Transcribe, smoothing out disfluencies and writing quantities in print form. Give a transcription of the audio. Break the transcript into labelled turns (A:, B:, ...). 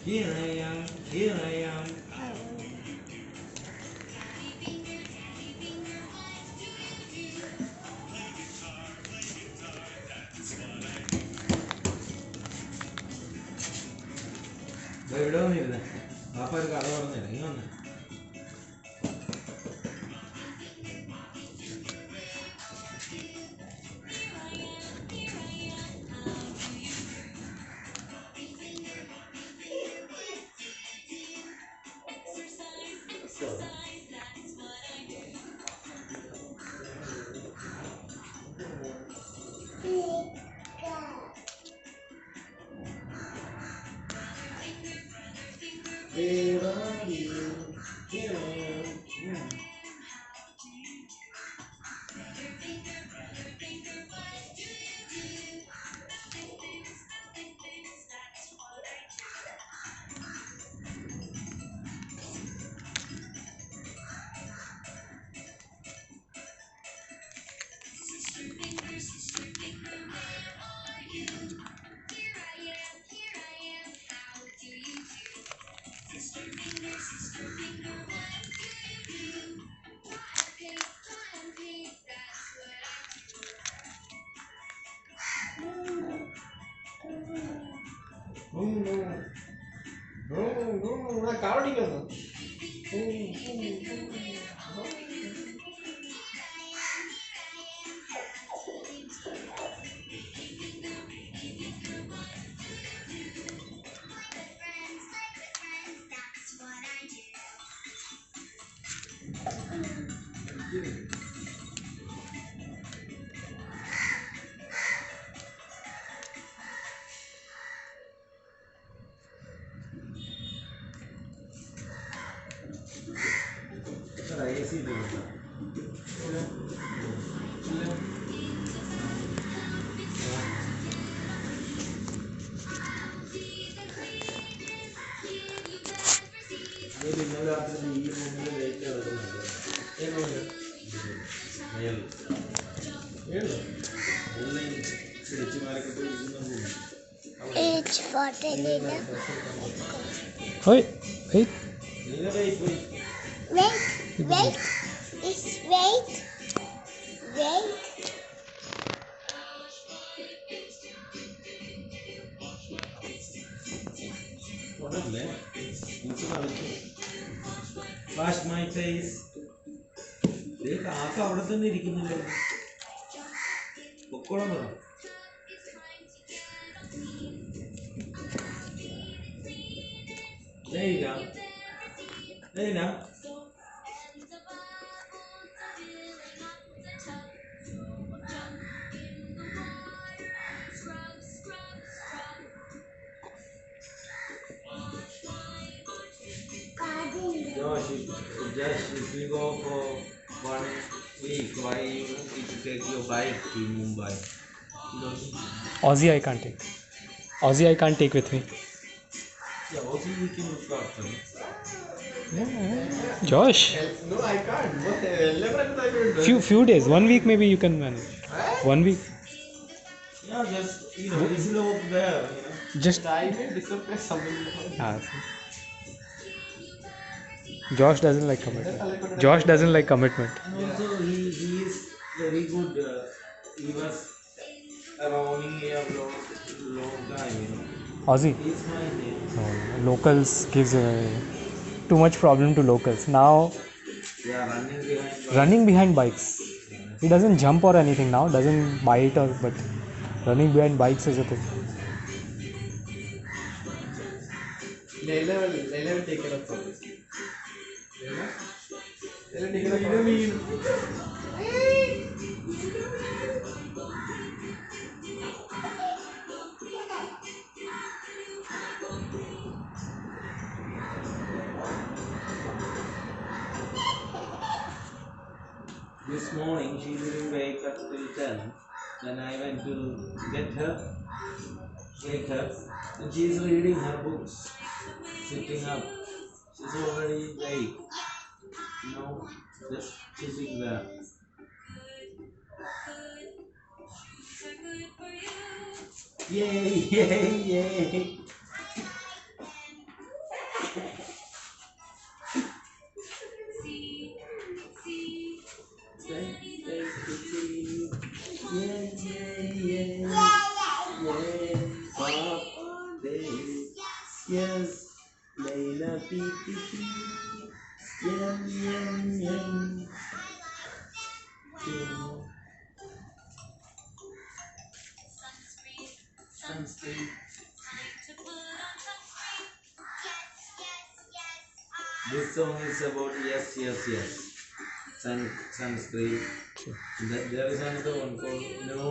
A: Here I am, here I am. ഇവിടെ വന്നിരുന്നേ പാപ്പ ഒരു കഥ പറഞ്ഞില്ല നീ വന്നേ
B: It's for Lena.
C: Wait.
B: Wait. It's wait.
A: Wash my face. ആക്ക അവിടെ തന്നെ ഇരിക്കുന്നില്ല പൊക്കോളം പറ Josh, if we go for 1 week, why you need to take your bike to Mumbai?
C: Aussie I can't take. Aussie I can't take with me.
A: Yeah, Aussie we can look after.
C: Yeah. Josh.
A: No, I can't.
C: Few days. 1 week maybe you can manage. 1 week.
A: Yeah, just this is over there.
C: Just.
A: I may disappear something.
C: Josh doesn't like commitment. Josh doesn't like commitment.
A: And also, he is very good. He was around here long time,
C: Aussie.
A: He's my name.
C: No, locals gives too much problem to locals. Now
A: Yeah,
C: running behind bikes. He doesn't jump or anything now. Doesn't bite but running behind bikes is a thing.
A: Leila will take care of this. Leila take care of This morning she didn't wake up till 10. Then I went to get her, wake her, and she's reading her books, sitting up. She's already awake, just sitting there. Yay, yay, yay. Take the tea. Yay, yay, yay. Yay, pop day. Yes, Layla pee pee pee. Yum, yum, yum. Sunscreen. This song is about yes, yes, yes. Sunscreen. There is another one called No.